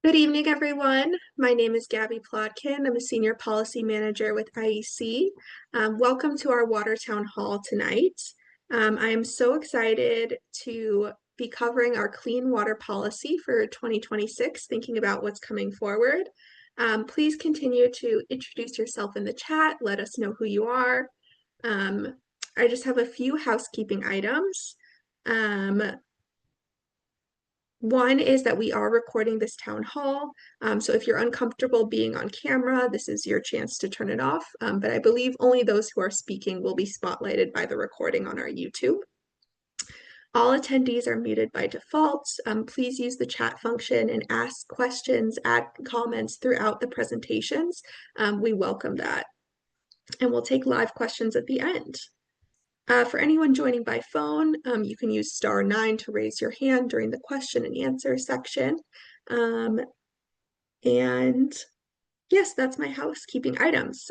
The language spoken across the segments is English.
Good evening, everyone. My name is Gabby Plotkin. I'm a Senior Policy Manager with IEC. Welcome to our Water Town Hall tonight. I am so excited to be covering our clean water policy for 2026, thinking about what's coming forward. Please continue to introduce yourself in the chat. Let us know who you are. I just have a few housekeeping items. One is that we are recording this town hall. So if you're uncomfortable being on camera, this is your chance to turn it off. But I believe only those who are speaking will be spotlighted by the recording on our YouTube. All attendees are muted by default. Please use the chat function and ask questions, add comments throughout the presentations. We welcome that. And we'll take live questions at the end. For anyone joining by phone, you can use *9 to raise your hand during the question and answer section. And yes, that's my housekeeping items.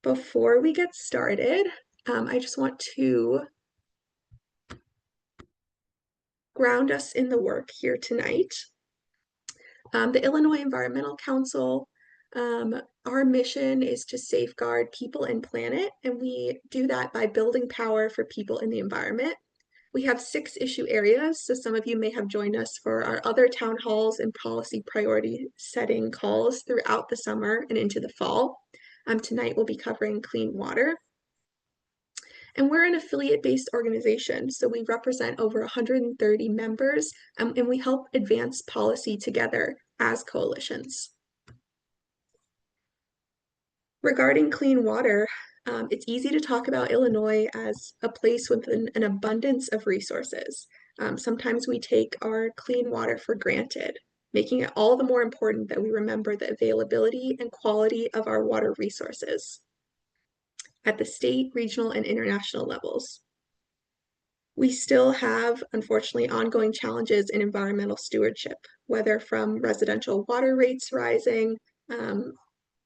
Before we get started, I just want to ground us in the work here tonight. The Illinois Environmental Council, our mission is to safeguard people and planet, and we do that by building power for people and the environment. We have 6 issue areas, so some of you may have joined us for our other town halls and policy priority setting calls throughout the summer and into the fall. Tonight we'll be covering clean water. And we're an affiliate-based organization, so we represent over 130 members, and we help advance policy together as coalitions. Regarding clean water, it's easy to talk about Illinois as a place with an abundance of resources. Sometimes we take our clean water for granted, making it all the more important that we remember the availability and quality of our water resources at the state, regional, and international levels. We still have, unfortunately, ongoing challenges in environmental stewardship, whether from residential water rates rising,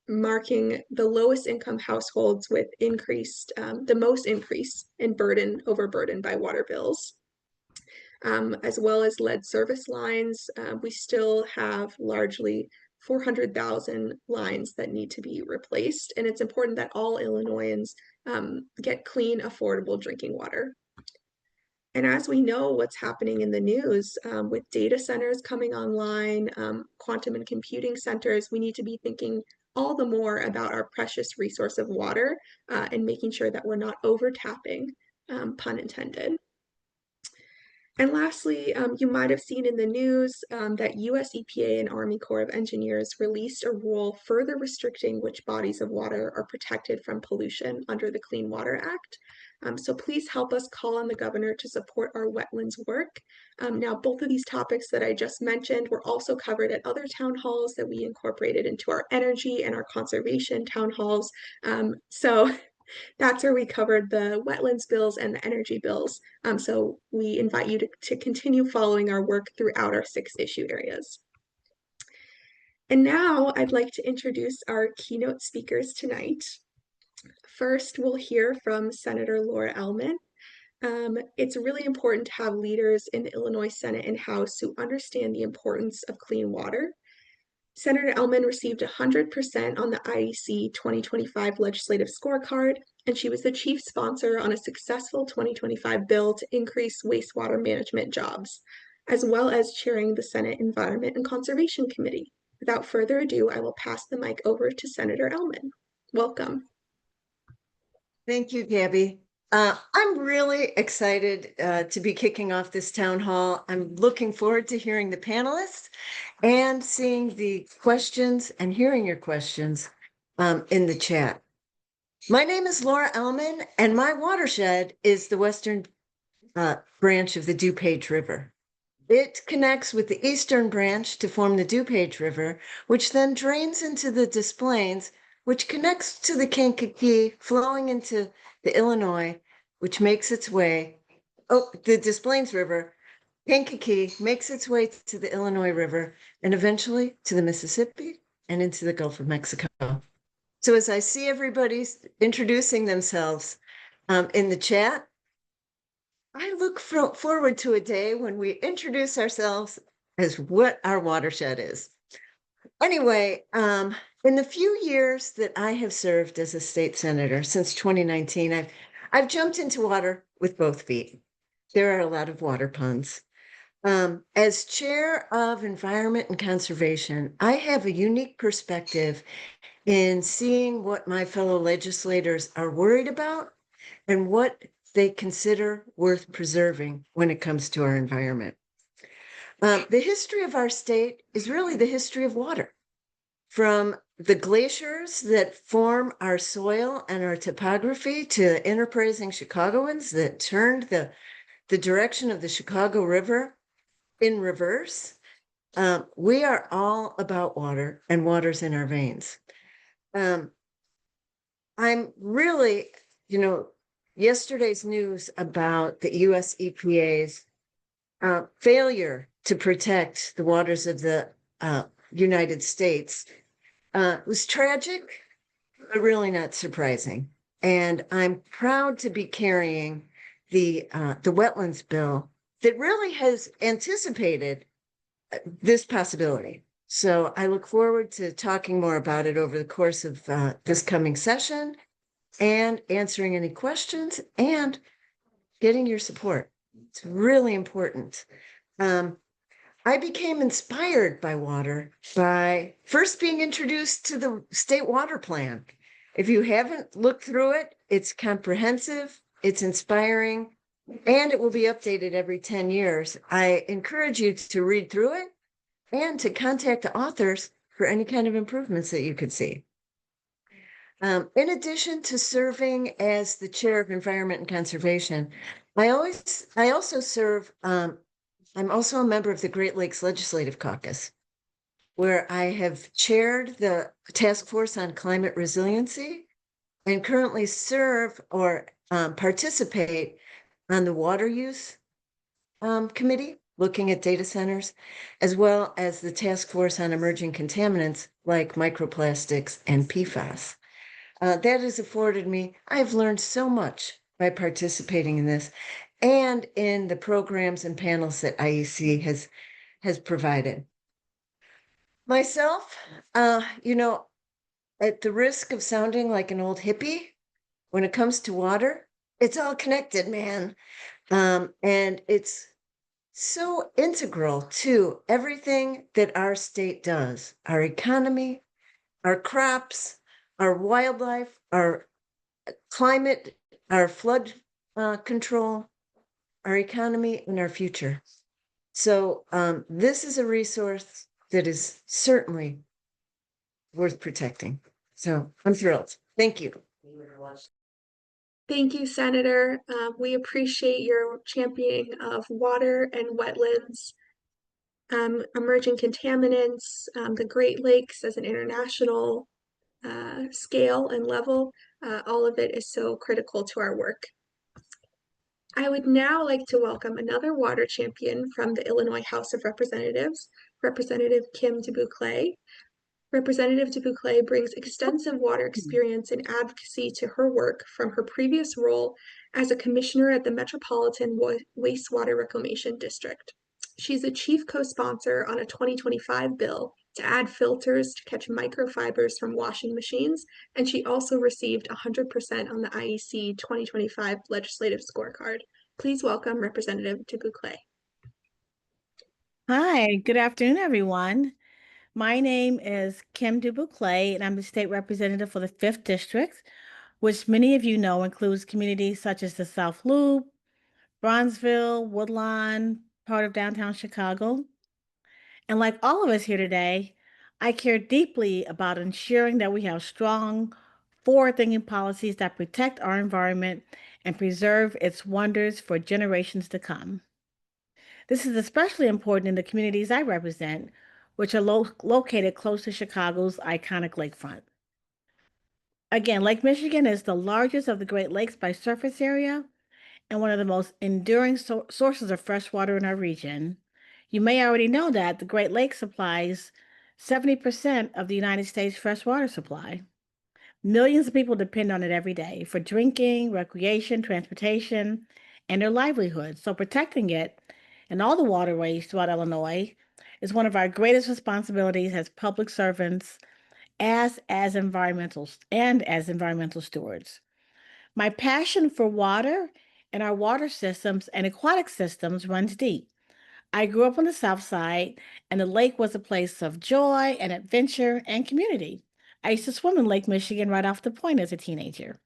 marking the lowest income households with the most increase in overburden by water bills, as well as lead service lines. We still have largely 400,000 lines that need to be replaced, and it's important that all Illinoisans get clean, affordable drinking water. And as we know what's happening in the news with data centers coming online, quantum and computing centers, we need to be thinking all the more about our precious resource of water and making sure that we're not over-tapping, pun intended. And lastly, you might have seen in the news that US EPA and Army Corps of Engineers released a rule further restricting which bodies of water are protected from pollution under the Clean Water Act. So please help us call on the governor to support our wetlands work. Now, both of these topics that I just mentioned were also covered at other town halls that we incorporated into our energy and our conservation town halls. So that's where we covered the wetlands bills and the energy bills. So we invite you to continue following our work throughout our 6 issue areas. And now I'd like to introduce our keynote speakers tonight. First, we'll hear from Senator Laura Ellman. It's really important to have leaders in the Illinois Senate and House who understand the importance of clean water. Senator Ellman received 100% on the IEC 2025 legislative scorecard, and she was the chief sponsor on a successful 2025 bill to increase wastewater management jobs, as well as chairing the Senate Environment and Conservation Committee. Without further ado, I will pass the mic over to Senator Ellman. Welcome. Thank you, Gabby. I'm really excited to be kicking off this town hall. I'm looking forward to hearing the panelists and seeing the questions and hearing your questions in the chat. My name is Laura Ellman, and my watershed is the western branch of the DuPage River. It connects with the eastern branch to form the DuPage River, which then drains into the Des Plaines, which connects to the Kankakee, flowing into the Illinois, which makes its way, the Des Plaines River, Kankakee makes its way to the Illinois River, and eventually to the Mississippi and into the Gulf of Mexico. So as I see everybody introducing themselves in the chat, I look forward to a day when we introduce ourselves as what our watershed is. Anyway, in the few years that I have served as a state senator since 2019, I've jumped into water with both feet. There are a lot of water puns. As chair of environment and conservation, I have a unique perspective in seeing what my fellow legislators are worried about and what they consider worth preserving when it comes to our environment. The history of our state is really the history of water, from the glaciers that form our soil and our topography to enterprising Chicagoans that turned the direction of the Chicago River in reverse. We are all about water, and water's in our veins. I'm really, yesterday's news about the US EPA's failure to protect the waters of the United States was tragic, but really not surprising. And I'm proud to be carrying the wetlands bill that really has anticipated this possibility. So I look forward to talking more about it over the course of this coming session and answering any questions and getting your support. It's really important. I became inspired by water by first being introduced to the state water plan. If you haven't looked through it, it's comprehensive, it's inspiring, and it will be updated every 10 years. I encourage you to read through it and to contact the authors for any kind of improvements that you could see. In addition to serving as the chair of environment and conservation, I also serve, I'm also a member of the Great Lakes Legislative Caucus, where I have chaired the task force on climate resiliency and currently serve or participate on the water use committee, looking at data centers, as well as the task force on emerging contaminants like microplastics and PFAS. That has afforded me, I've learned so much by participating in this and in the programs and panels that IEC has provided. Myself, at the risk of sounding like an old hippie, when it comes to water, it's all connected, man. And it's so integral to everything that our state does, our economy, our crops, our wildlife, our climate, our flood control, our economy, and our future. So this is a resource that is certainly worth protecting. So I'm thrilled. Thank you. Thank you, Senator. We appreciate your championing of water and wetlands, emerging contaminants, the Great Lakes as an international scale and level. All of it is so critical to our work. I would now like to welcome another water champion from the Illinois House of Representatives, Representative Kim DeBouclet. Representative DeBouclet brings extensive water experience and advocacy to her work from her previous role as a commissioner at the Metropolitan Wastewater Reclamation District. She's a chief co-sponsor on a 2025 bill to add filters to catch microfibers from washing machines, and she also received 100% on the IEC 2025 legislative scorecard. Please welcome Representative DeBouclet. Hi, good afternoon, everyone. My name is Kim DuBouclet, and I'm the state representative for the 5th District, which many of you know includes communities such as the South Loop, Bronzeville, Woodlawn, part of downtown Chicago. And like all of us here today, I care deeply about ensuring that we have strong, forward-thinking policies that protect our environment and preserve its wonders for generations to come. This is especially important in the communities I represent, which are located close to Chicago's iconic lakefront. Again, Lake Michigan is the largest of the Great Lakes by surface area and one of the most enduring sources of fresh water in our region. You may already know that the Great Lakes supplies 70% of the United States freshwater supply. Millions of people depend on it every day for drinking, recreation, transportation, and their livelihoods. So protecting it and all the waterways throughout Illinois is one of our greatest responsibilities as public servants, as environmental stewards. My passion for water and our water systems and aquatic systems runs deep. I grew up on the South Side, and the lake was a place of joy and adventure and community. I used to swim in Lake Michigan right off the point as a teenager.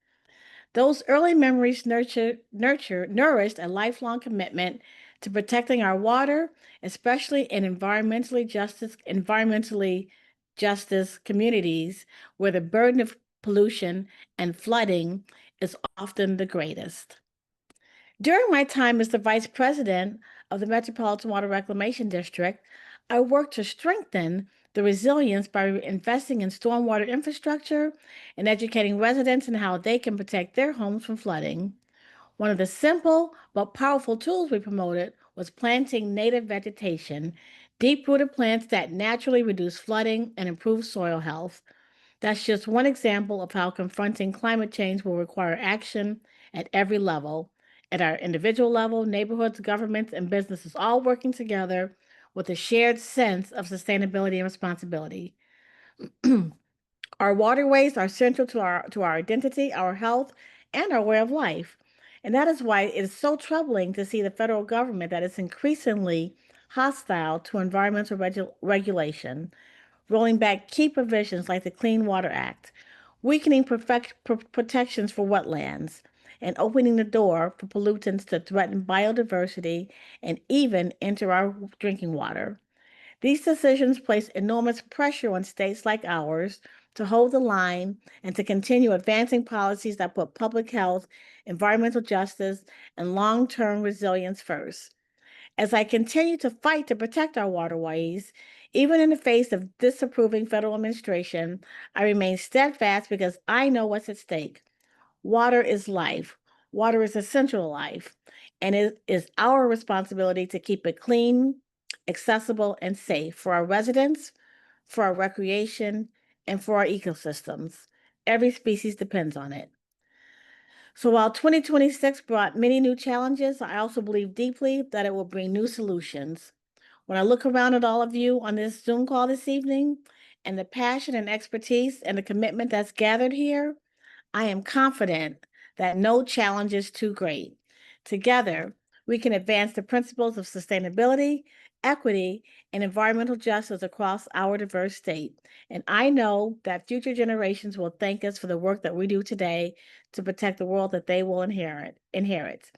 Those early memories nourished a lifelong commitment to protecting our water, especially in environmentally justice communities where the burden of pollution and flooding is often the greatest. During my time as the vice president of the Metropolitan Water Reclamation District, I worked to strengthen the resilience by investing in stormwater infrastructure and educating residents in how they can protect their homes from flooding. One of the simple but powerful tools we promoted was planting native vegetation, deep-rooted plants that naturally reduce flooding and improve soil health. That's just one example of how confronting climate change will require action at every level, at our individual level, neighborhoods, governments, and businesses all working together with a shared sense of sustainability and responsibility. Our waterways are central to our identity, our health, and our way of life. And that is why it is so troubling to see the federal government that is increasingly hostile to environmental regulation, rolling back key provisions like the Clean Water Act, weakening protections for wetlands, and opening the door for pollutants to threaten biodiversity and even enter our drinking water. These decisions place enormous pressure on states like ours to hold the line and to continue advancing policies that put public health, environmental justice, and long term resilience first. As I continue to fight to protect our waterways, even in the face of disapproving federal administration, I remain steadfast because I know what's at stake. Water is life. Water is essential to life, and it is our responsibility to keep it clean, accessible, and safe for our residents, for our recreation, and for our ecosystems. Every species depends on it. So while 2026 brought many new challenges, I also believe deeply that it will bring new solutions. When I look around at all of you on this Zoom call this evening and the passion and expertise and the commitment that's gathered here, I am confident that no challenge is too great. Together, we can advance the principles of sustainability, equity, and environmental justice across our diverse state. And I know that future generations will thank us for the work that we do today to protect the world that they will inherit.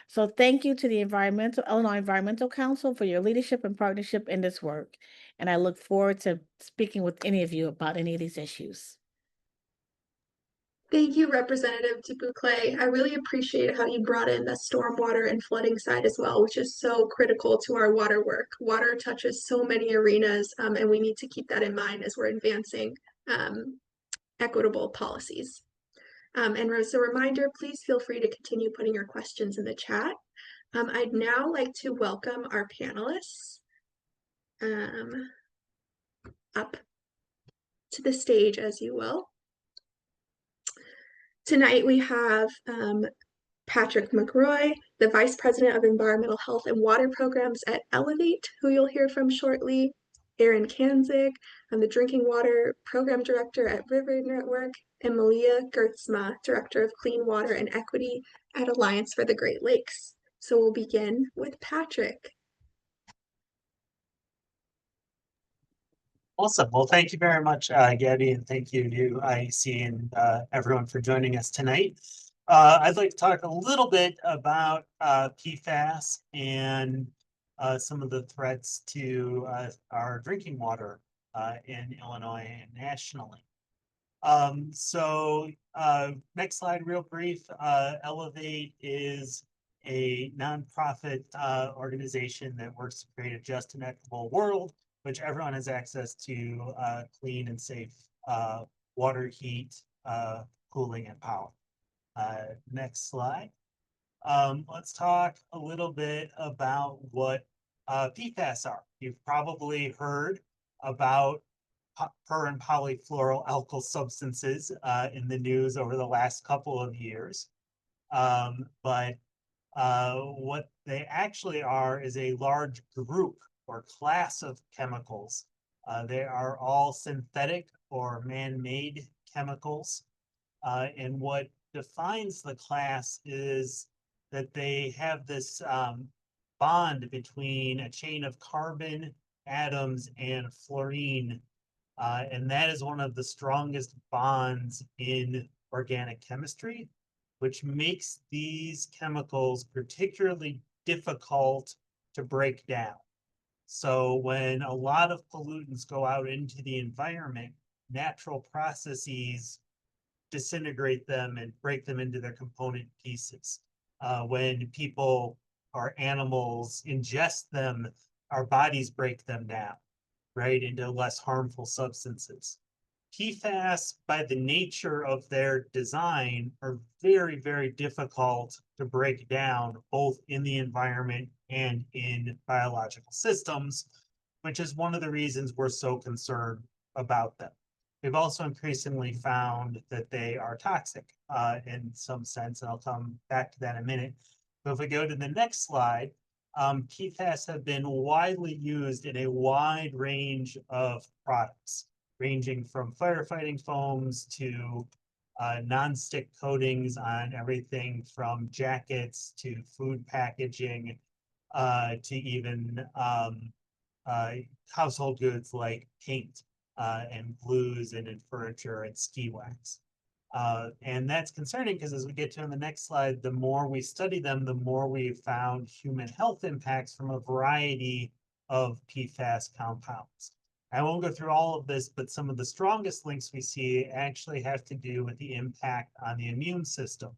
So thank you to the Illinois Environmental Council for your leadership and partnership in this work. And I look forward to speaking with any of you about any of these issues. Thank you, Representative Dubuclet. I really appreciate how you brought in the stormwater and flooding side as well, which is so critical to our water work. Water touches so many arenas, and we need to keep that in mind as we're advancing equitable policies. And as a reminder, please feel free to continue putting your questions in the chat. I'd now like to welcome our panelists up to the stage, as you will. Tonight we have Patrick McRoy, the Vice President of Environmental Health and Water Programs at Elevate, who you'll hear from shortly, Aaron Kanzig, the Drinking Water Program Director at River Network, and Malia Gertzma, Director of Clean Water and Equity at Alliance for the Great Lakes. So we'll begin with Patrick. Awesome. Well, thank you very much, Gabby, and thank you to IEC and everyone for joining us tonight. I'd like to talk a little bit about PFAS and some of the threats to our drinking water in Illinois and nationally. Next slide, real brief. Elevate is a nonprofit organization that works to create a just and equitable world which everyone has access to clean and safe water, heat, cooling, and power. Next slide. Let's talk a little bit about what PFAS are. You've probably heard about per and polyfluoroalkyl substances in the news over the last couple of years. But what they actually are is a large group or class of chemicals. They are all synthetic or man-made chemicals. And what defines the class is that they have this bond between a chain of carbon atoms and fluorine. And that is one of the strongest bonds in organic chemistry, which makes these chemicals particularly difficult to break down. So when a lot of pollutants go out into the environment, natural processes disintegrate them and break them into their component pieces. When people or animals ingest them, our bodies break them down, right, into less harmful substances. PFAS, by the nature of their design, are very, very difficult to break down, both in the environment and in biological systems, which is one of the reasons we're so concerned about them. We've also increasingly found that they are toxic in some sense, and I'll come back to that in a minute. But if we go to the next slide, PFAS have been widely used in a wide range of products, ranging from firefighting foams to non-stick coatings on everything from jackets to food packaging to even household goods like paint and glues and in furniture and ski wax. And that's concerning because as we get to in the next slide, the more we study them, the more we've found human health impacts from a variety of PFAS compounds. I won't go through all of this, but some of the strongest links we see actually have to do with the impact on the immune system.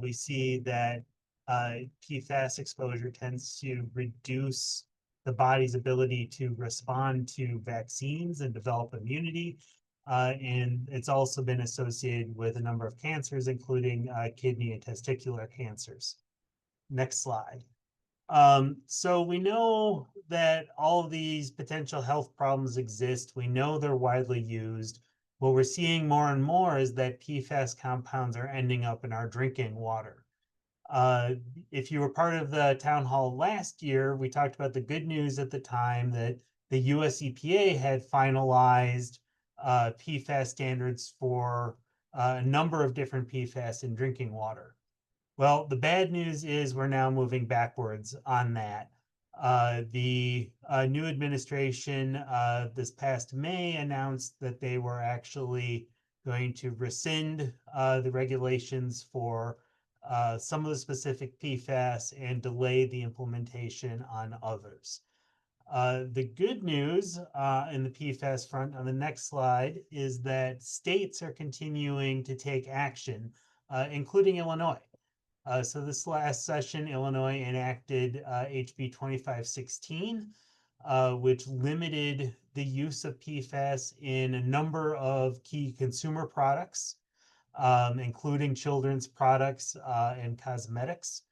We see that PFAS exposure tends to reduce the body's ability to respond to vaccines and develop immunity. And it's also been associated with a number of cancers, including kidney and testicular cancers. Next slide. So we know that all of these potential health problems exist. We know they're widely used. What we're seeing more and more is that PFAS compounds are ending up in our drinking water. If you were part of the town hall last year, we talked about the good news at the time that the US EPA had finalized PFAS standards for a number of different PFAS in drinking water. Well, the bad news is we're now moving backwards on that. The new administration this past May announced that they were actually going to rescind the regulations for some of the specific PFAS and delay the implementation on others. The good news in the PFAS front on the next slide is that states are continuing to take action, including Illinois. So this last session, Illinois enacted HB 2516, which limited the use of PFAS in a number of key consumer products, including children's products and cosmetics.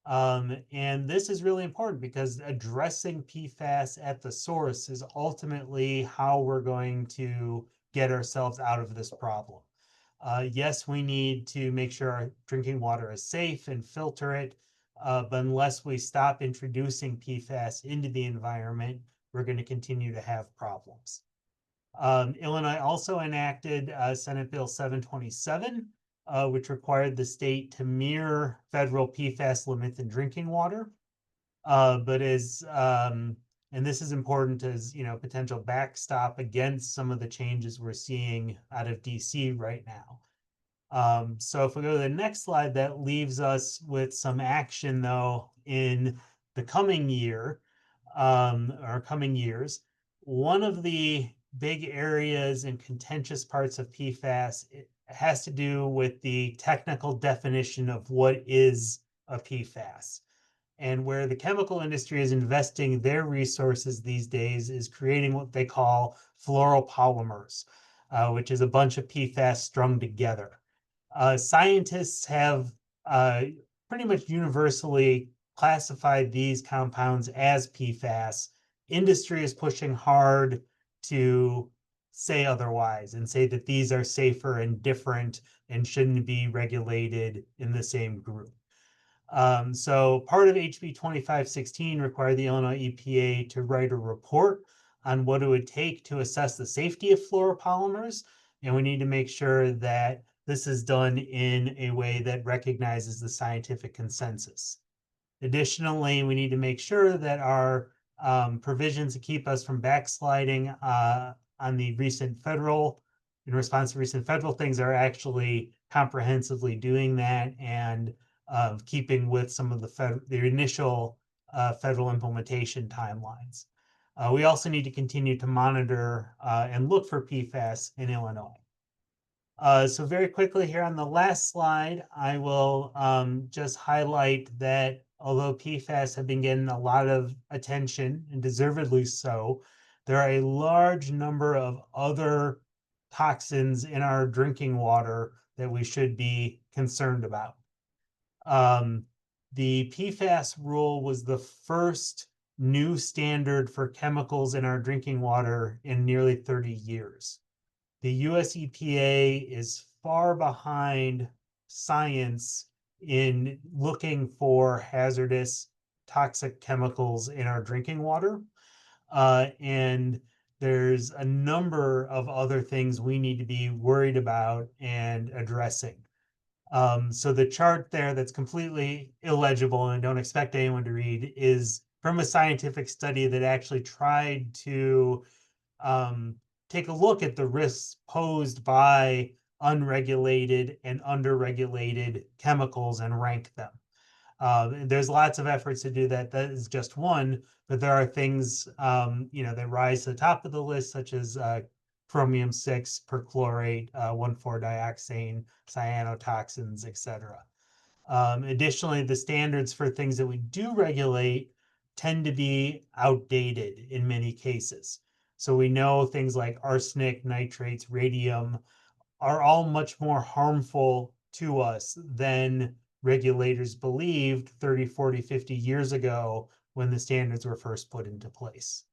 And this is really important because addressing PFAS at the source is ultimately how we're going to get ourselves out of this problem. Yes, we need to make sure our drinking water is safe and filter it, but unless we stop introducing PFAS into the environment, we're going to continue to have problems. Illinois also enacted Senate Bill 727, which required the state to mirror federal PFAS limits in drinking water. But as and this is important as potential backstop against some of the changes we're seeing out of DC right now. So if we go to the next slide, that leaves us with some action though in the coming year or coming years. One of the big areas and contentious parts of PFAS has to do with the technical definition of what is a PFAS. And where the chemical industry is investing their resources these days is creating what they call fluoropolymers, which is a bunch of PFAS strung together. Scientists have pretty much universally classified these compounds as PFAS. Industry is pushing hard to say otherwise and say that these are safer and different and shouldn't be regulated in the same group. So part of HB 2516 required the Illinois EPA to write a report on what it would take to assess the safety of fluoropolymers. And we need to make sure that this is done in a way that recognizes the scientific consensus. Additionally, we need to make sure that our provisions to keep us from backsliding on the recent federal, in response to recent federal things, are actually comprehensively doing that and keeping with some of the initial federal implementation timelines. We also need to continue to monitor and look for PFAS in Illinois. So very quickly here on the last slide, I will just highlight that although PFAS have been getting a lot of attention, and deservedly so, there are a large number of other toxins in our drinking water that we should be concerned about. The PFAS rule was the first new standard for chemicals in our drinking water in nearly 30 years. The US EPA is far behind science in looking for hazardous toxic chemicals in our drinking water. And there's a number of other things we need to be worried about and addressing. So the chart there that's completely illegible and don't expect anyone to read is from a scientific study that actually tried to take a look at the risks posed by unregulated and underregulated chemicals and rank them. There's lots of efforts to do that. That is just one, but there are things that rise to the top of the list, such as chromium 6 perchlorate, 1,4-dioxane, cyanotoxins, etc. Additionally, the standards for things that we do regulate tend to be outdated in many cases. So we know things like arsenic, nitrates, radium are all much more harmful to us than regulators believed 30, 40, 50 years ago when the standards were first put into place.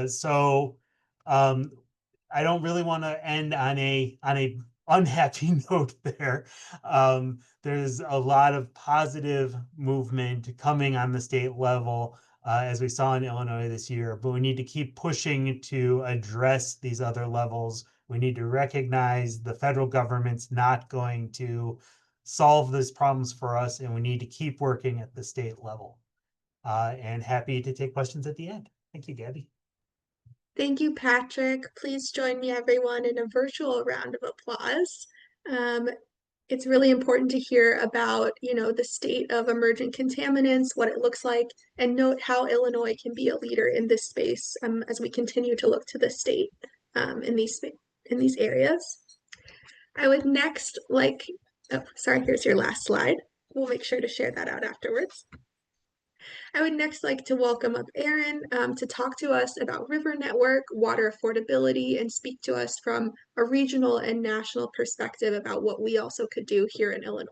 So I don't really want to end on a unhappy note there. There's a lot of positive movement coming on the state level, as we saw in Illinois this year, but we need to keep pushing to address these other levels. We need to recognize the federal government's not going to solve these problems for us, and we need to keep working at the state level. And happy to take questions at the end. Thank you, Gabby. Thank you, Patrick. Please join me, everyone, in a virtual round of applause. It's really important to hear about, the state of emerging contaminants, what it looks like, and note how Illinois can be a leader in this space as we continue to look to the state in these areas. I would next here's your last slide. We'll make sure to share that out afterwards. I would next like to welcome up Aaron to talk to us about river network, water affordability, and speak to us from a regional and national perspective about what we also could do here in Illinois.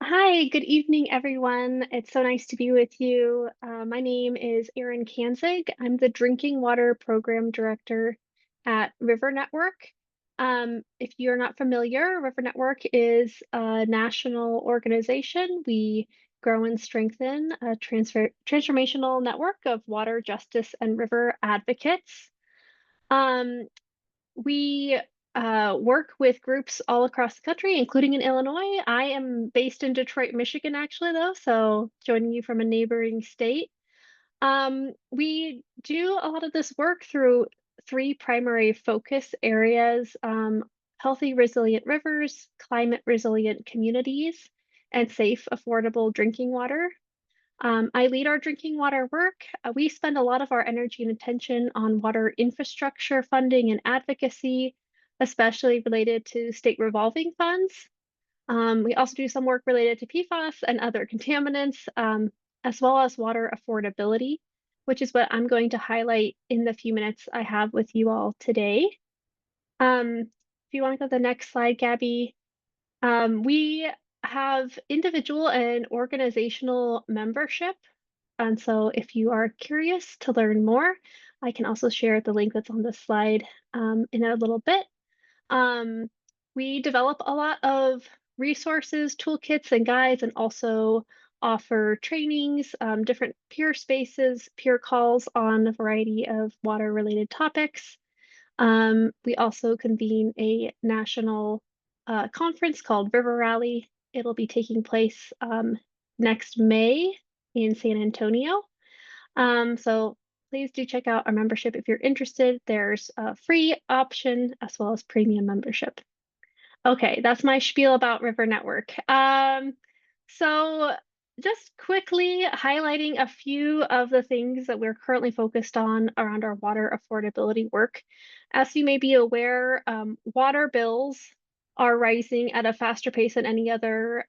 Hi, good evening, everyone. It's so nice to be with you. My name is Erin Kanzig. I'm the Drinking Water Program Director at River Network. If you're not familiar, River Network is a national organization. We grow and strengthen a transformational network of water justice and river advocates. We work with groups all across the country, including in Illinois. I am based in Detroit, Michigan, actually, though, so joining you from a neighboring state. We do a lot of this work through three primary focus areas: healthy, resilient rivers, climate resilient communities, and safe, affordable drinking water. I lead our drinking water work. We spend a lot of our energy and attention on water infrastructure funding and advocacy, especially related to state revolving funds. We also do some work related to PFAS and other contaminants, as well as water affordability, which is what I'm going to highlight in the few minutes I have with you all today. If you want to go to the next slide, Gabby. We have individual and organizational membership. And so if you are curious to learn more, I can also share the link that's on this slide in a little bit. We develop a lot of resources, toolkits, and guides, and also offer trainings, different peer spaces, peer calls on a variety of water-related topics. We also convene a national conference called River Rally. It'll be taking place next May in San Antonio. So please do check out our membership if you're interested. There's a free option as well as premium membership. Okay, that's my spiel about River Network. So just quickly highlighting a few of the things that we're currently focused on around our water affordability work. As you may be aware, water bills are rising at a faster pace than any other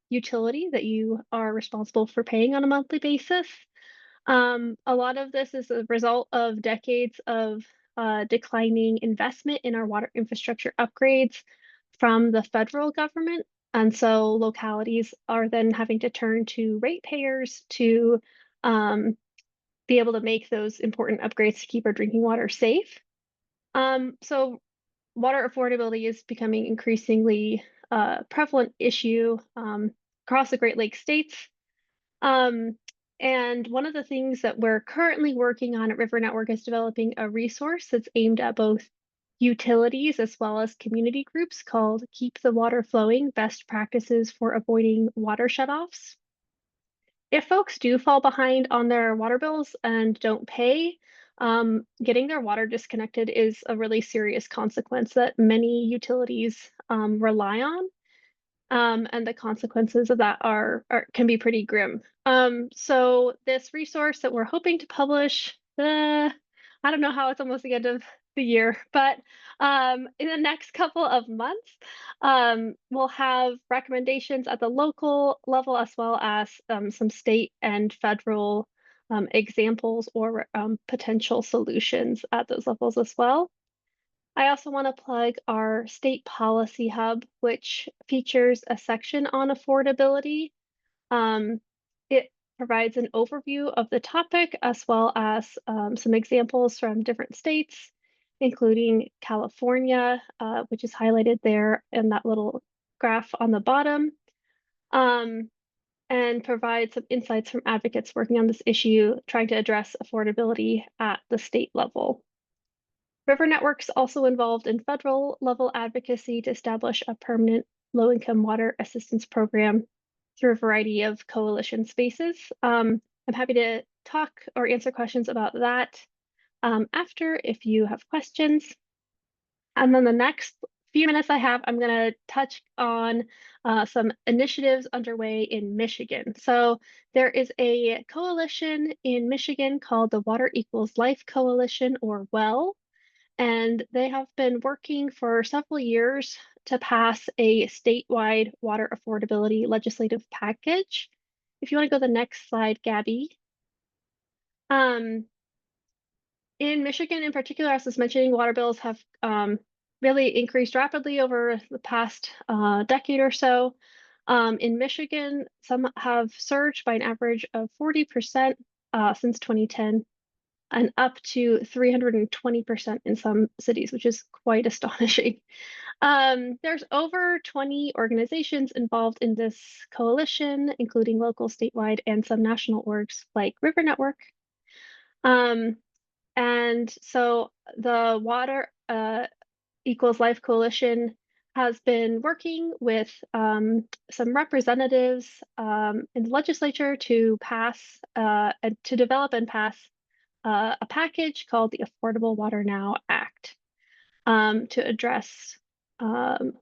utility that you are responsible for paying on a monthly basis. A lot of this is a result of decades of declining investment in our water infrastructure upgrades from the federal government. And so localities are then having to turn to ratepayers to be able to make those important upgrades to keep our drinking water safe. So water affordability is becoming increasingly prevalent issue across the Great Lakes states. And one of the things that we're currently working on at River Network is developing a resource that's aimed at both utilities as well as community groups called Keep the Water Flowing, Best Practices for Avoiding Water Shutoffs. If folks do fall behind on their water bills and don't pay, getting their water disconnected is a really serious consequence that many utilities rely on. And the consequences of that can be pretty grim. So this resource that we're hoping to publish, I don't know how it's almost the end of the year, but in the next couple of months, we'll have recommendations at the local level as well as some state and federal examples or potential solutions at those levels as well. I also want to plug our state policy hub, which features a section on affordability. It provides an overview of the topic as well as some examples from different states, including California, which is highlighted there in that little graph on the bottom, and provide some insights from advocates working on this issue, trying to address affordability at the state level. River Network's also involved in federal level advocacy to establish a permanent low-income water assistance program through a variety of coalition spaces. I'm happy to talk or answer questions about that after if you have questions. And then the next few minutes I have, I'm going to touch on some initiatives underway in Michigan. So there is a coalition in Michigan called the Water Equals Life Coalition, or WELL. And they have been working for several years to pass a statewide water affordability legislative package. If you want to go to the next slide, Gabby. In Michigan in particular, as I was mentioning, water bills have really increased rapidly over the past decade or so. In Michigan, some have surged by an average of 40% since 2010. And up to 320% in some cities, which is quite astonishing. There's over 20 organizations involved in this coalition, including local, statewide, and some national orgs like River Network. And so the Water Equals Life Coalition has been working with some representatives in the legislature to pass and to develop and pass a package called the Affordable Water Now Act to address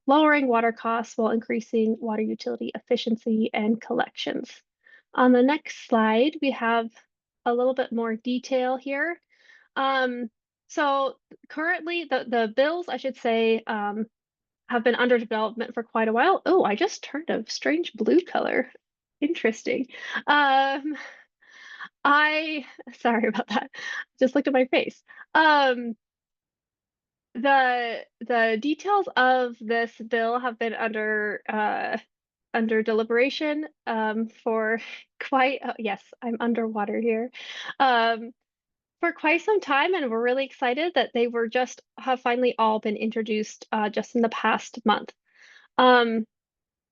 lowering water costs while increasing water utility efficiency and collections. On the next slide, we have a little bit more detail here. So currently the bills, I should say, have been under development for quite a while. Oh, I just turned a strange blue color. Interesting. Sorry about that. Just looked at my face. The details of this bill have been under deliberation for quite yes, I'm underwater here. for quite some time, and we're really excited that they were just have finally all been introduced just in the past month.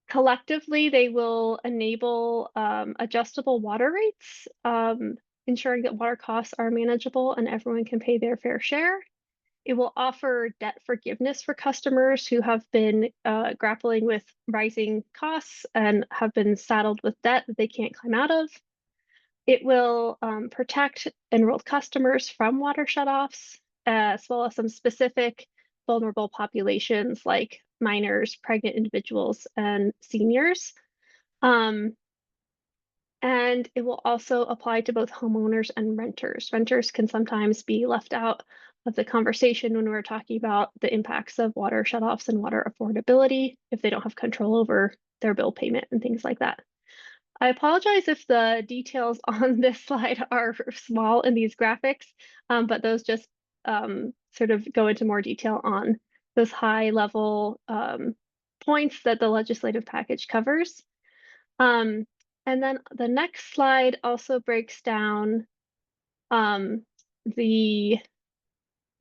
Collectively, they will enable adjustable water rates, ensuring that water costs are manageable and everyone can pay their fair share. It will offer debt forgiveness for customers who have been grappling with rising costs and have been saddled with debt that they can't climb out of. It will protect enrolled customers from water shutoffs, as well as some specific vulnerable populations like minors, pregnant individuals, and seniors. And it will also apply to both homeowners and renters. Renters can sometimes be left out of the conversation when we're talking about the impacts of water shutoffs and water affordability if they don't have control over their bill payment and things like that. I apologize if the details on this slide are small in these graphics, but those just sort of go into more detail on those high level points that the legislative package covers. And then the next slide also breaks down the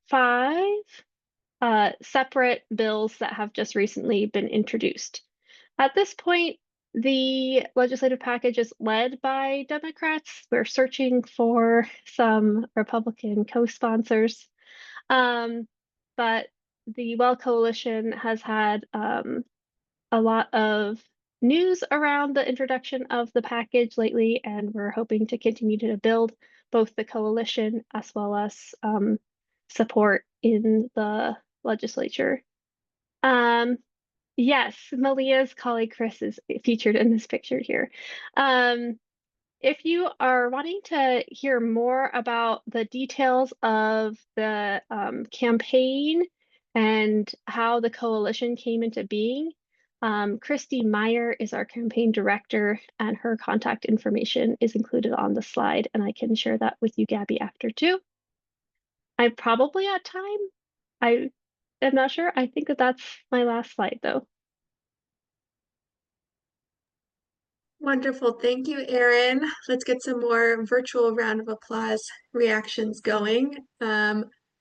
5 separate bills that have just recently been introduced. At this point, the legislative package is led by Democrats. We're searching for some Republican co-sponsors. But the Well Coalition has had a lot of news around the introduction of the package lately, and we're hoping to continue to build both the coalition as well as support in the legislature. Yes, Malia's colleague Chris is featured in this picture here. If you are wanting to hear more about the details of the campaign and how the coalition came into being, Christy Meyer is our campaign director, and her contact information is included on the slide, and I can share that with you, Gabby, after too. I'm probably at time. I am not sure. I think that that's my last slide, though. Wonderful. Thank you, Erin. Let's get some more virtual round of applause reactions going.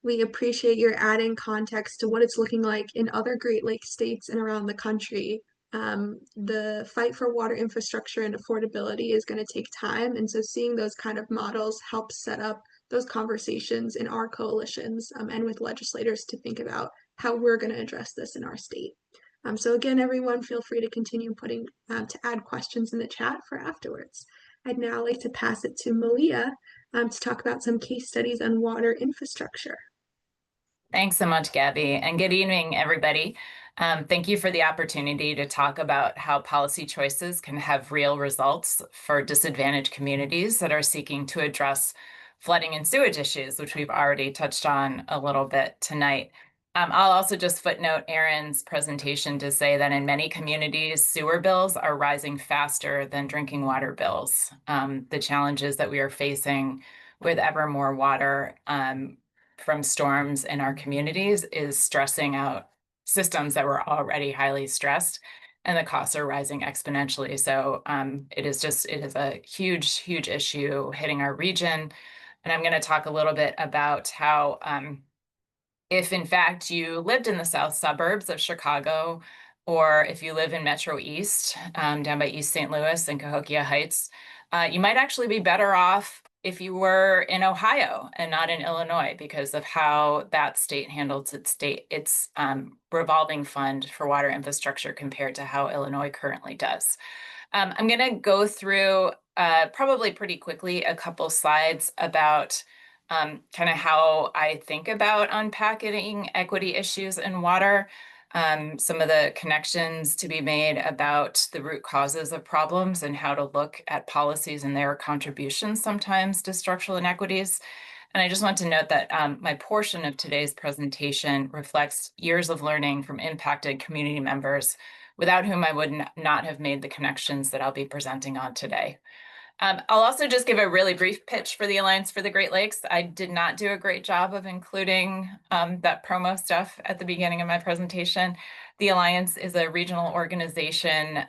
We appreciate your adding context to what it's looking like in other Great Lakes states and around the country. The fight for water infrastructure and affordability is going to take time. And so seeing those kind of models helps set up those conversations in our coalitions and with legislators to think about how we're going to address this in our state. So again, everyone, feel free to continue putting to add questions in the chat for afterwards. I'd now like to pass it to Malia to talk about some case studies on water infrastructure. Thanks so much, Gabby, and good evening, everybody. Thank you for the opportunity to talk about how policy choices can have real results for disadvantaged communities that are seeking to address flooding and sewage issues, which we've already touched on a little bit tonight. I'll also just footnote Erin's presentation to say that in many communities, sewer bills are rising faster than drinking water bills. The challenges that we are facing with ever more water from storms in our communities is stressing out systems that were already highly stressed, and the costs are rising exponentially. So it is a huge, huge issue hitting our region. And I'm going to talk a little bit about how if in fact you lived in the south suburbs of Chicago, or if you live in Metro East, down by East St. Louis and Cahokia Heights, you might actually be better off if you were in Ohio and not in Illinois, because of how that state handles its revolving fund for water infrastructure compared to how Illinois currently does. I'm going to go through probably pretty quickly a couple slides about kind of how I think about unpacking equity issues in water, some of the connections to be made about the root causes of problems and how to look at policies and their contributions sometimes to structural inequities. And I just want to note that my portion of today's presentation reflects years of learning from impacted community members, without whom I would not have made the connections that I'll be presenting on today. I'll also just give a really brief pitch for the Alliance for the Great Lakes. I did not do a great job of including that promo stuff at the beginning of my presentation. The Alliance is a regional organization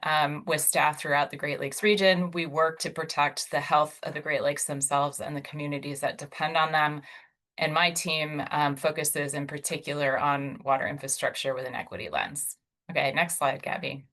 with staff throughout the Great Lakes region. We work to protect the health of the Great Lakes themselves and the communities that depend on them. And my team focuses in particular on water infrastructure with an equity lens. Okay, next slide, Gabby.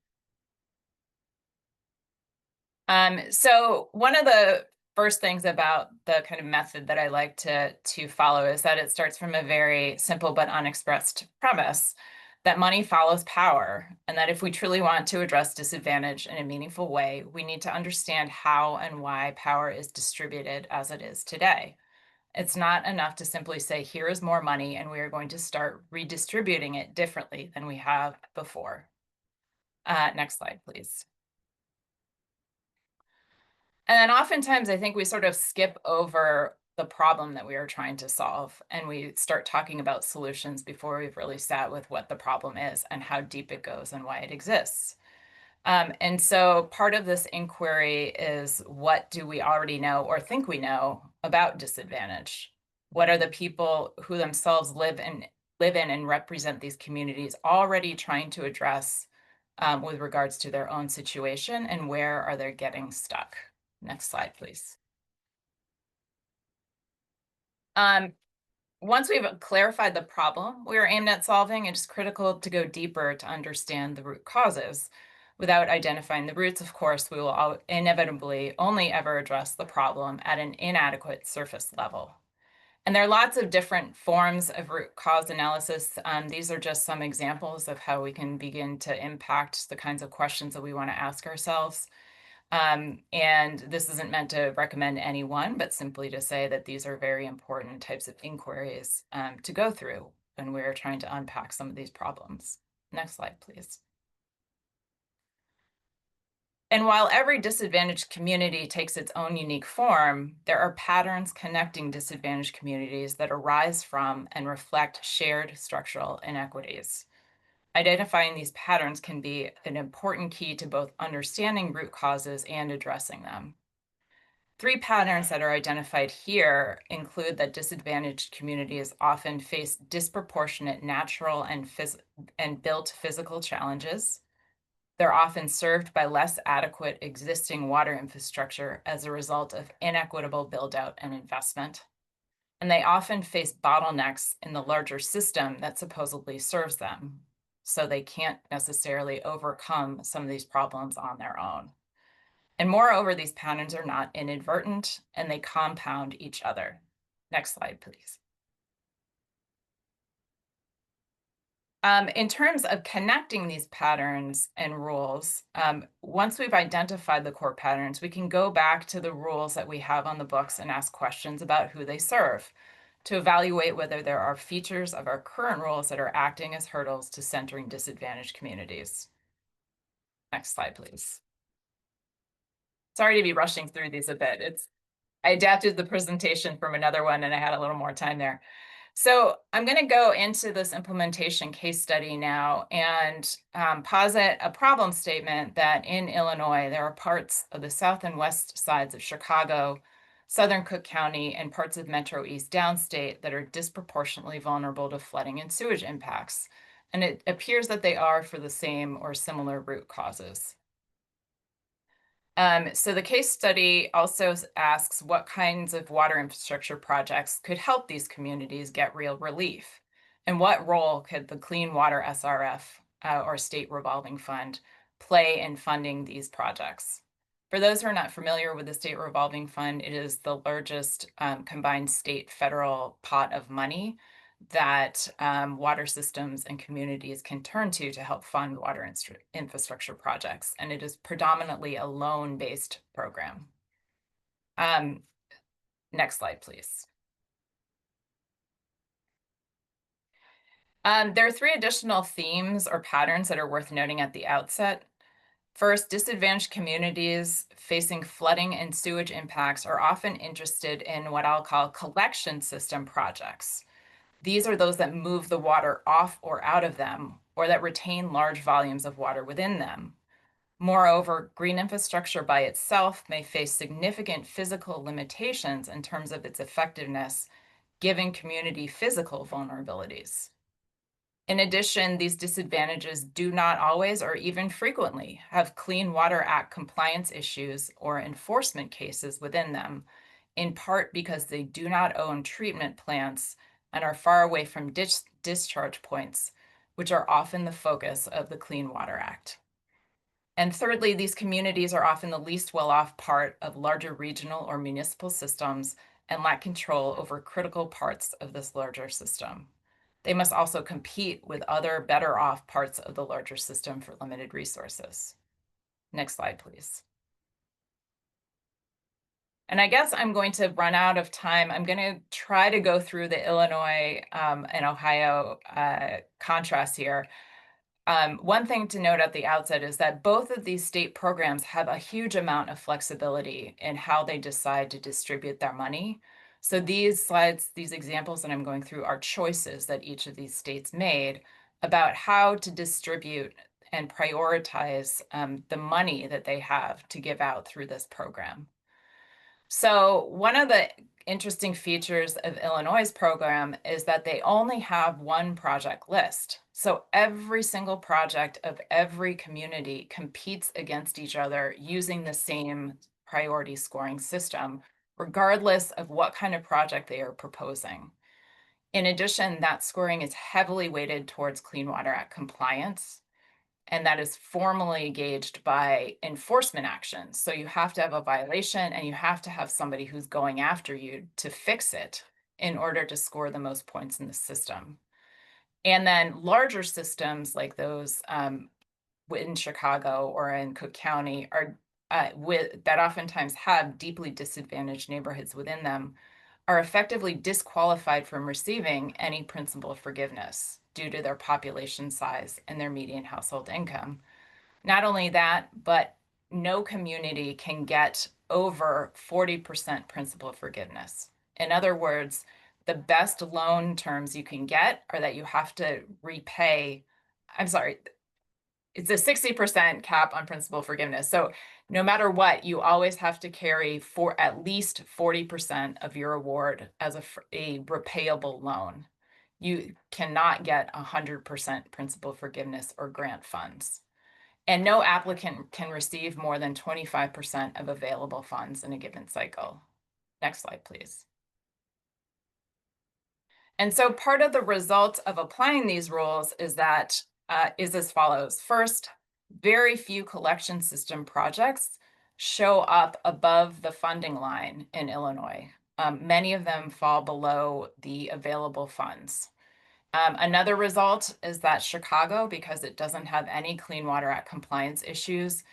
So one of the first things about the kind of method that I like to follow is that it starts from a very simple but unexpressed premise that money follows power, and that if we truly want to address disadvantage in a meaningful way, we need to understand how and why power is distributed as it is today. It's not enough to simply say, here is more money, and we are going to start redistributing it differently than we have before. Next slide, please. And then oftentimes I think we sort of skip over the problem that we are trying to solve, and we start talking about solutions before we've really sat with what the problem is and how deep it goes and why it exists. And so part of this inquiry is, what do we already know or think we know about disadvantage? What are the people who themselves live in and represent these communities already trying to address with regards to their own situation, and where are they getting stuck? Next slide, please. Once we've clarified the problem we are aimed at solving, it's critical to go deeper to understand the root causes. Without identifying the roots, of course, we will inevitably only ever address the problem at an inadequate surface level. And there are lots of different forms of root cause analysis. These are just some examples of how we can begin to impact the kinds of questions that we want to ask ourselves. And this isn't meant to recommend any one, but simply to say that these are very important types of inquiries to go through when we're trying to unpack some of these problems. Next slide, please. And while every disadvantaged community takes its own unique form, there are patterns connecting disadvantaged communities that arise from and reflect shared structural inequities. Identifying these patterns can be an important key to both understanding root causes and addressing them. 3 patterns that are identified here include that disadvantaged communities often face disproportionate natural and built physical challenges. They're often served by less adequate existing water infrastructure as a result of inequitable build-out and investment. And they often face bottlenecks in the larger system that supposedly serves them, so they can't necessarily overcome some of these problems on their own. And moreover, these patterns are not inadvertent, and they compound each other. Next slide, please. In terms of connecting these patterns and rules, once we've identified the core patterns, we can go back to the rules that we have on the books and ask questions about who they serve to evaluate whether there are features of our current rules that are acting as hurdles to centering disadvantaged communities. Next slide, please. Sorry to be rushing through these a bit. I adapted the presentation from another one and I had a little more time there. So I'm going to go into this implementation case study now and posit a problem statement that in Illinois, there are parts of the south and west sides of Chicago, southern Cook County, and parts of Metro East downstate that are disproportionately vulnerable to flooding and sewage impacts. And it appears that they are for the same or similar root causes. So the case study also asks what kinds of water infrastructure projects could help these communities get real relief, and what role could the Clean Water SRF or State Revolving Fund play in funding these projects. For those who are not familiar with the State Revolving Fund, it is the largest combined state federal pot of money that water systems and communities can turn to help fund water infrastructure projects. And it is predominantly a loan-based program. Next slide, please. There are 3 additional themes or patterns that are worth noting at the outset. First, disadvantaged communities facing flooding and sewage impacts are often interested in what I'll call collection system projects. These are those that move the water off or out of them, or that retain large volumes of water within them. Moreover, green infrastructure by itself may face significant physical limitations in terms of its effectiveness, given community physical vulnerabilities. In addition, these disadvantages do not always or even frequently have Clean Water Act compliance issues or enforcement cases within them, in part because they do not own treatment plants and are far away from discharge points, which are often the focus of the Clean Water Act. And thirdly, these communities are often the least well-off part of larger regional or municipal systems and lack control over critical parts of this larger system. They must also compete with other better off parts of the larger system for limited resources. Next slide, please. And I guess I'm going to run out of time. I'm going to try to go through the Illinois and Ohio contrast here. One thing to note at the outset is that both of these state programs have a huge amount of flexibility in how they decide to distribute their money. So these slides, these examples that I'm going through are choices that each of these states made about how to distribute and prioritize the money that they have to give out through this program. So one of the interesting features of Illinois' program is that they only have one project list. So every single project of every community competes against each other using the same priority scoring system, regardless of what kind of project they are proposing. In addition, that scoring is heavily weighted towards Clean Water Act compliance, and that is formally gauged by enforcement actions. So you have to have a violation and you have to have somebody who's going after you to fix it in order to score the most points in the system. And then larger systems like those in Chicago or in Cook County are that oftentimes have deeply disadvantaged neighborhoods within them are effectively disqualified from receiving any principal forgiveness due to their population size and their median household income. Not only that, but no community can get over 40% principal forgiveness. In other words, the best loan terms you can get are that you have to repay, it's a 60% cap on principal forgiveness. So no matter what, you always have to carry for at least 40% of your award as a repayable loan. You cannot get 100% principal forgiveness or grant funds. And no applicant can receive more than 25% of available funds in a given cycle. Next slide, please. And so part of the result of applying these rules is that is as follows. First, very few collection system projects show up above the funding line in Illinois. Many of them fall below the available funds. Another result is that Chicago, because it doesn't have any Clean Water Act compliance issues,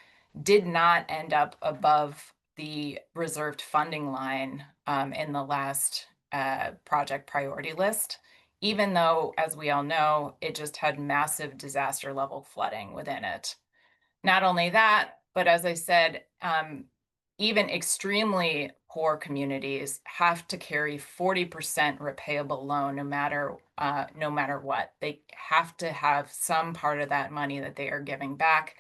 did not end up above the reserved funding line in the last project priority list, even though, as we all know, it just had massive disaster level flooding within it. Not only that, but as I said, even extremely poor communities have to carry 40% repayable loan no matter what. They have to have some part of that money that they are giving back.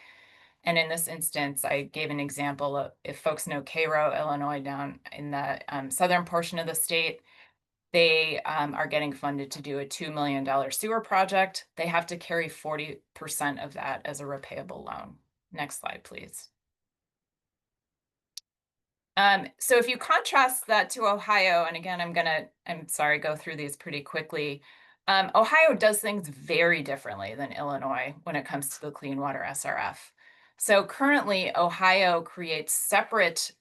And in this instance, I gave an example of, if folks know Cairo, Illinois, down in the southern portion of the state, they are getting funded to do a $2 million sewer project. They have to carry 40% of that as a repayable loan. Next slide, please. So if you contrast that to Ohio, and again, go through these pretty quickly. Ohio does things very differently than Illinois when it comes to the Clean Water SRF. So currently, Ohio creates separate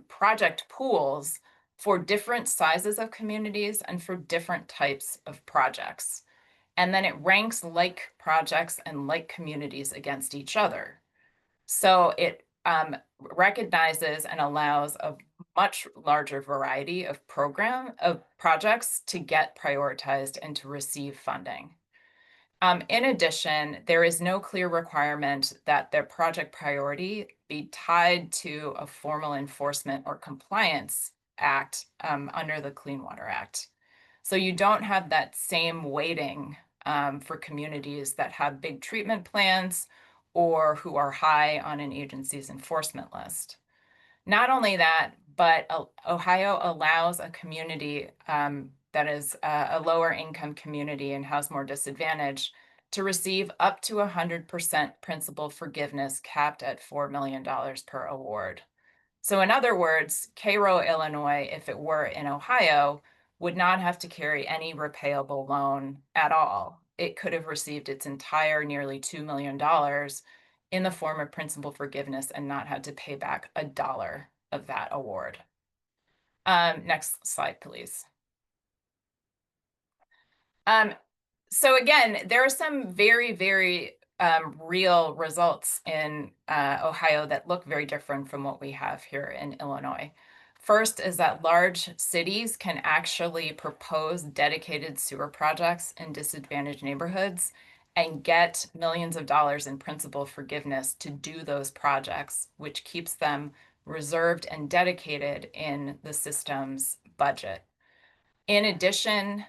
project pools for different sizes of communities and for different types of projects. And then it ranks like projects and like communities against each other. So it recognizes and allows a much larger variety of projects to get prioritized and to receive funding. In addition, there is no clear requirement that their project priority be tied to a formal enforcement or compliance act under the Clean Water Act. So you don't have that same weighting for communities that have big treatment plans or who are high on an agency's enforcement list. Not only that, but Ohio allows a community that is a lower income community and has more disadvantage to receive up to 100% principal forgiveness capped at $4 million per award. So in other words, Cairo, Illinois, if it were in Ohio, would not have to carry any repayable loan at all. It could have received its entire nearly $2 million in the form of principal forgiveness and not had to pay back a dollar of that award. Next slide, please. So again, there are some very, very real results in Ohio that look very different from what we have here in Illinois. First is that large cities can actually propose dedicated sewer projects in disadvantaged neighborhoods and get millions of dollars in principal forgiveness to do those projects, which keeps them reserved and dedicated in the system's budget. In addition,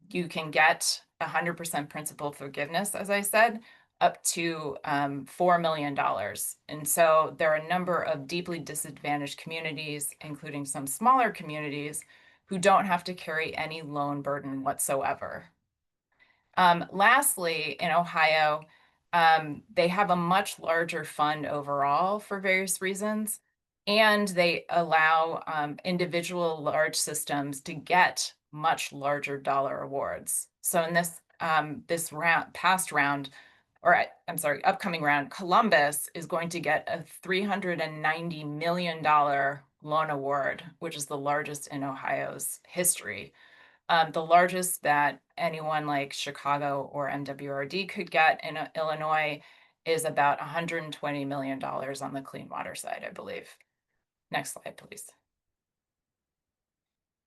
you can get 100% principal forgiveness, as I said, up to $4 million. And so there are a number of deeply disadvantaged communities, including some smaller communities, who don't have to carry any loan burden whatsoever. Lastly, in Ohio, they have a much larger fund overall for various reasons, and they allow individual large systems to get much larger dollar awards. So in this upcoming round, Columbus is going to get a $390 million loan award, which is the largest in Ohio's history. The largest that anyone like Chicago or MWRD could get in Illinois is about $120 million on the clean water side, I believe. Next slide, please.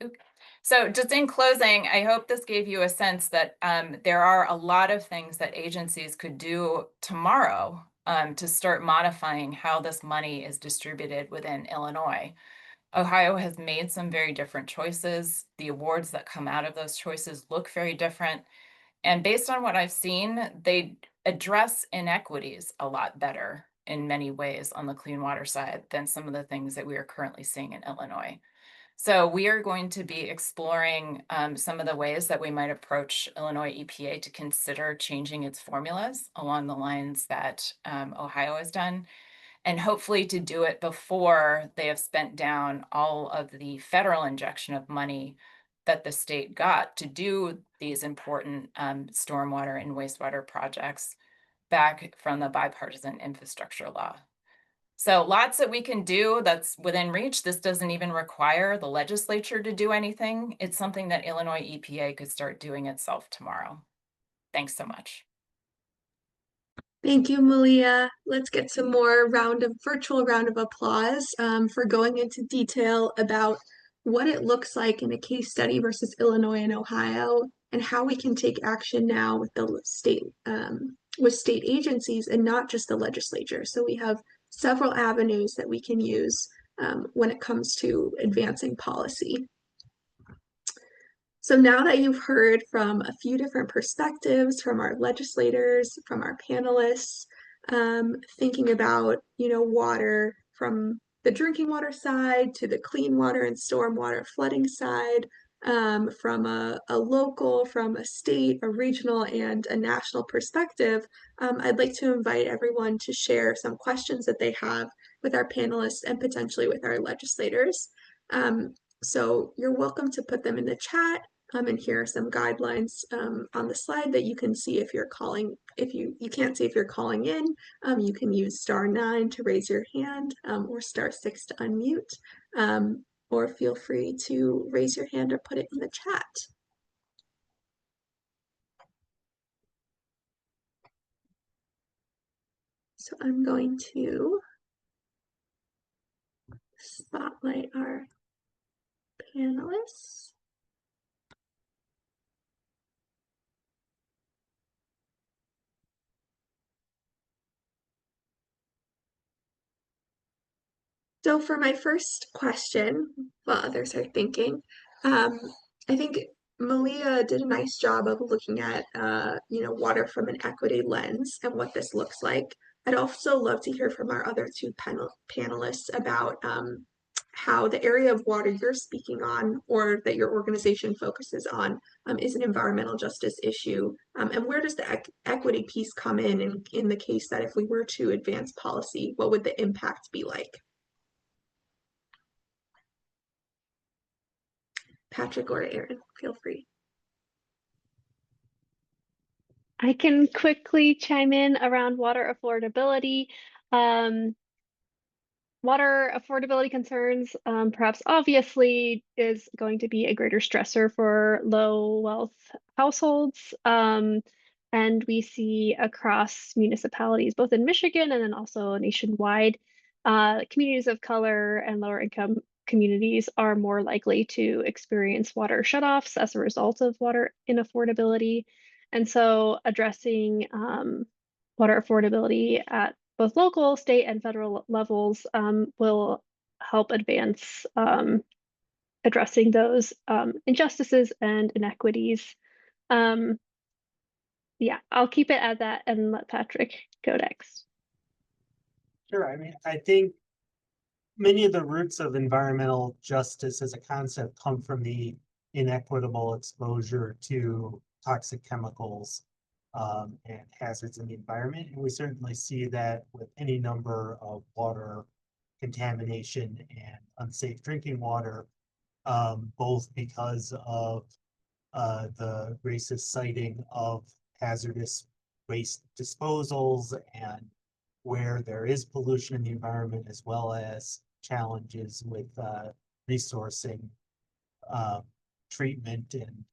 Oops. So just in closing, I hope this gave you a sense that there are a lot of things that agencies could do tomorrow to start modifying how this money is distributed within Illinois. Ohio has made some very different choices. The awards that come out of those choices look very different. And based on what I've seen, they address inequities a lot better in many ways on the clean water side than some of the things that we are currently seeing in Illinois. So we are going to be exploring some of the ways that we might approach Illinois EPA to consider changing its formulas along the lines that Ohio has done, and hopefully to do it before they have spent down all of the federal injection of money that the state got to do these important stormwater and wastewater projects back from the bipartisan infrastructure law. So lots that we can do that's within reach. This doesn't even require the legislature to do anything. It's something that Illinois EPA could start doing itself tomorrow. Thanks so much. Thank you, Malia. Let's get some more virtual round of applause for going into detail about what it looks like in a case study versus Illinois and Ohio, and how we can take action now with the state agencies and not just the legislature. So we have several avenues that we can use when it comes to advancing policy. So now that you've heard from a few different perspectives from our legislators, from our panelists, thinking about, water from the drinking water side to the clean water and stormwater flooding side, from a local, from a state, a regional, and a national perspective, I'd like to invite everyone to share some questions that they have with our panelists and potentially with our legislators. So you're welcome to put them in the chat. And here are some guidelines on the slide that you can see if you're calling. If you can't see if you're calling in, you can use *9 to raise your hand or *6 to unmute, or feel free to raise your hand or put it in the chat. So I'm going to spotlight our panelists. So for my first question, while others are thinking, I think Malia did a nice job of looking at, water from an equity lens and what this looks like. I'd also love to hear from our other two panelists about how the area of water you're speaking on or that your organization focuses on is an environmental justice issue? And where does the equity piece come in the case that if we were to advance policy, what would the impact be like? Patrick or Aaron, feel free. I can quickly chime in around water affordability. Water affordability concerns, perhaps obviously, is going to be a greater stressor for low wealth households. And we see across municipalities, both in Michigan and then also nationwide, communities of color and lower income communities are more likely to experience water shutoffs as a result of water inaffordability. And so addressing water affordability at both local, state, and federal levels will help advance addressing those injustices and inequities. Yeah, I'll keep it at that and let Patrick go next. Sure. I mean, I think many of the roots of environmental justice as a concept come from the inequitable exposure to toxic chemicals and hazards in the environment. And we certainly see that with any number of water contamination and unsafe drinking water, both because of the racist citing of hazardous waste disposals and where there is pollution in the environment, as well as challenges with resourcing, treatment and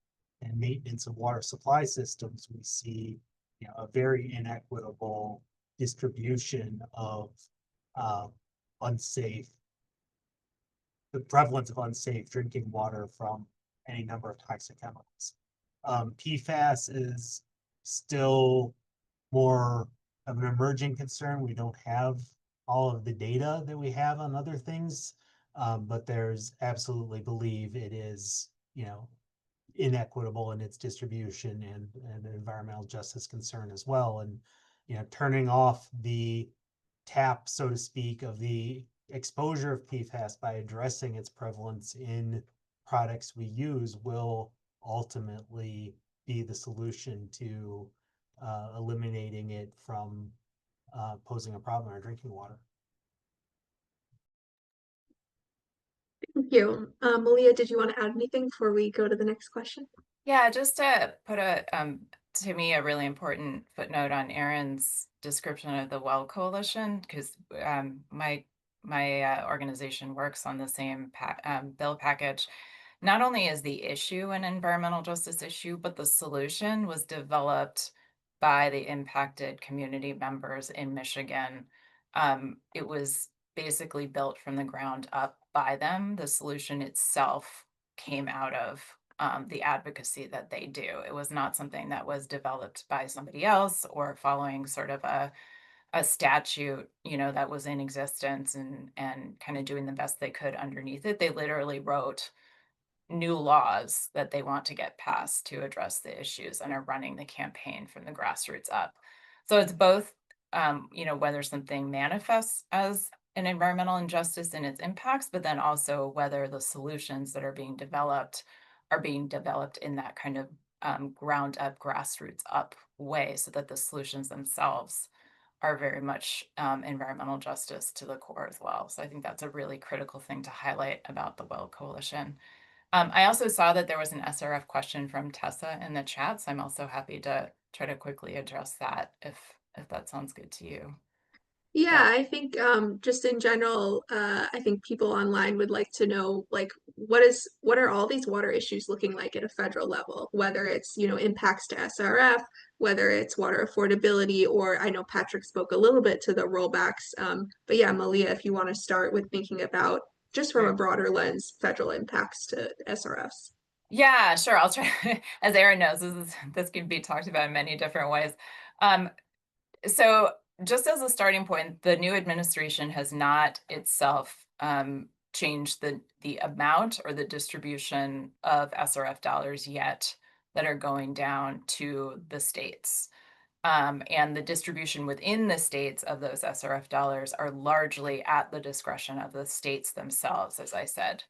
maintenance of water supply systems. We see, you know, a very inequitable distribution of unsafe, the prevalence of unsafe drinking water from any number of toxic chemicals. PFAS is still more of an emerging concern. We don't have all of the data that we have on other things, but there's absolutely believe it is, you know, inequitable in its distribution and an environmental justice concern as well. And, you know, turning off the tap, so to speak, of the exposure of PFAS by addressing its prevalence in products we use will ultimately be the solution to eliminating it from posing a problem in our drinking water. Thank you. Malia, did you want to add anything before we go to the next question? Yeah, just to put to me, a really important footnote on Aaron's description of the Well Coalition, because my organization works on the same bill package. Not only is the issue an environmental justice issue, but the solution was developed by the impacted community members in Michigan. It was basically built from the ground up by them. The solution itself came out of the advocacy that they do. It was not something that was developed by somebody else or following sort of a statute, you know, that was in existence and kind of doing the best they could underneath it. They literally wrote new laws that they want to get passed to address the issues and are running the campaign from the grassroots up. So it's both, you know, whether something manifests as an environmental injustice and its impacts, but then also whether the solutions that are being developed in that kind of ground up, grassroots up way, so that the solutions themselves are very much environmental justice to the core as well. So I think that's a really critical thing to highlight about the Well Coalition. I also saw that there was an SRF question from Tessa in the chat, so I'm also happy to try to quickly address that if that sounds good to you. Yeah, I think just in general, I think people online would like to know, like, what are all these water issues looking like at a federal level, whether it's, you know, impacts to SRF, whether it's water affordability, or I know Patrick spoke a little bit to the rollbacks. But yeah, Malia, if you want to start with thinking about just from a broader lens, federal impacts to SRFs. Yeah, sure. I'll try. As Aaron knows, this can be talked about in many different ways. So just as a starting point, the new administration has not itself changed the amount or the distribution of SRF dollars yet that are going down to the states. And the distribution within the states of those SRF dollars are largely at the discretion of the states themselves, as I said.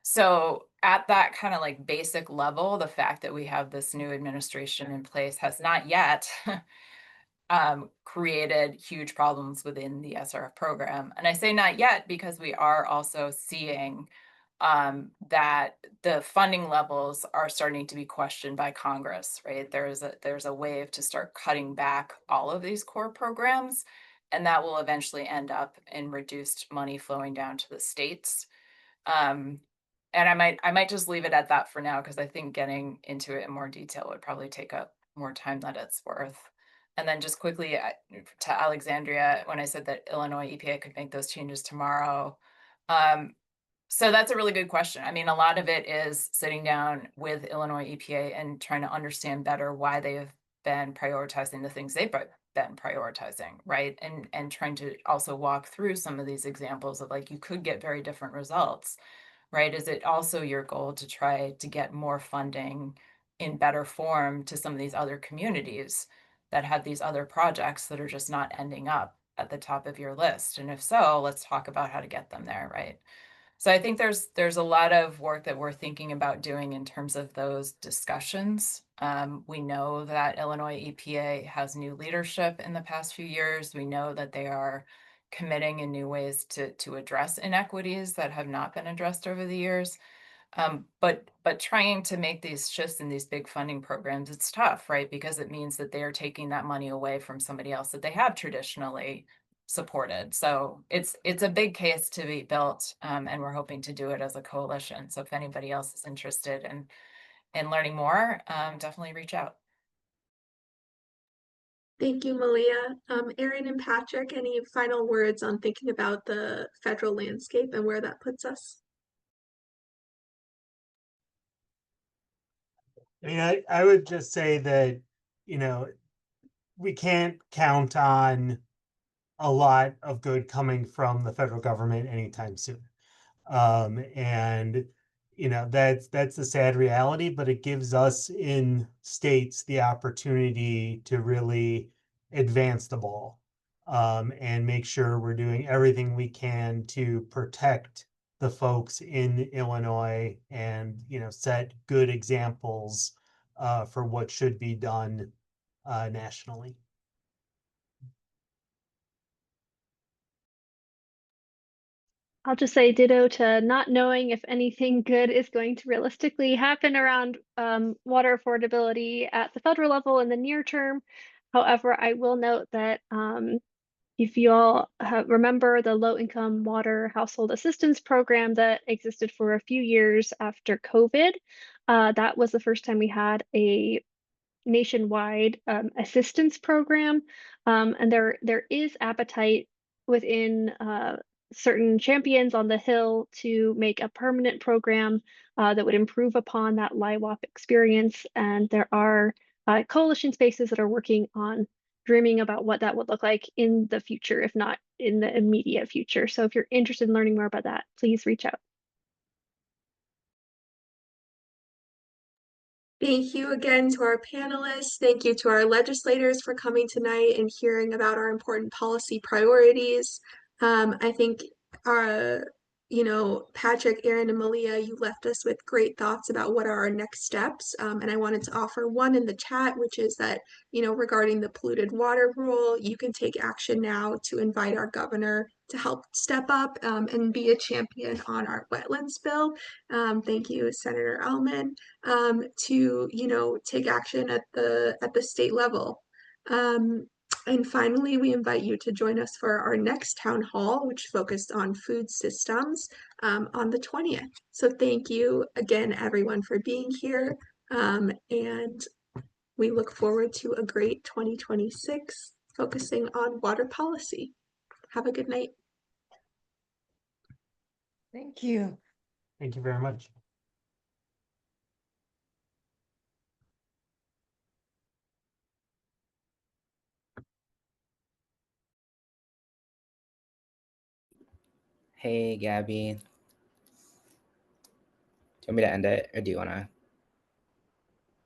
So at that kind of like basic level, the fact that we have this new administration in place has not yet created huge problems within the SRF program. And I say not yet because we are also seeing that the funding levels are starting to be questioned by Congress, right? There's a wave to start cutting back all of these core programs, and that will eventually end up in reduced money flowing down to the states. And I might just leave it at that for now, because I think getting into it in more detail would probably take up more time than it's worth. And then just quickly to Alexandria, when I said that Illinois EPA could make those changes tomorrow, so that's a really good question. I mean, a lot of it is sitting down with Illinois EPA and trying to understand better why they have been prioritizing the things they've been prioritizing, right? And trying to also walk through some of these examples of like, you could get very different results, right? Is it also your goal to try to get more funding in better form to some of these other communities that have these other projects that are just not ending up at the top of your list? And if so, let's talk about how to get them there, right? So I think there's a lot of work that we're thinking about doing in terms of those discussions. We know that Illinois EPA has new leadership in the past few years. We know that they are committing in new ways to address inequities that have not been addressed over the years. But trying to make these shifts in these big funding programs, it's tough, right? Because it means that they are taking that money away from somebody else that they have traditionally supported. So it's a big case to be built, and we're hoping to do it as a coalition. So if anybody else is interested in learning more, definitely reach out. Thank you, Malia. Erin and Patrick, any final words on thinking about the federal landscape and where that puts us? I mean, I would just say that, you know, we can't count on a lot of good coming from the federal government anytime soon. And you know, that's the sad reality, but it gives us in states the opportunity to really advance the ball, and make sure we're doing everything we can to protect the folks in Illinois and, you know, set good examples for what should be done nationally. I'll just say ditto to not knowing if anything good is going to realistically happen around water affordability at the federal level in the near term. However, I will note that if you all remember the low-income water household assistance program that existed for a few years after COVID, that was the first time we had a nationwide assistance program, and there is appetite within certain champions on the Hill to make a permanent program that would improve upon that LIWAP experience. And there are coalition spaces that are working on dreaming about what that would look like in the future, if not in the immediate future. So if you're interested in learning more about that, please reach out. Thank you again to our panelists. Thank you to our legislators for coming tonight and hearing about our important policy priorities. I think you know, Patrick, Erin, and Malia, you left us with great thoughts about what are our next steps. And I wanted to offer one in the chat, which is that, you know, regarding the polluted water rule, you can take action now to invite our governor to help step up and be a champion on our wetlands bill. Thank you, Senator Ellman, to, you know, take action at the state level. And finally, we invite you to join us for our next town hall, which focused on food systems on the 20th. So thank you again, everyone, for being here. And we look forward to a great 2026 focusing on water policy. Have a good night. Thank you. Thank you very much. Hey, Gabby. Do you want me to end it or do you want to?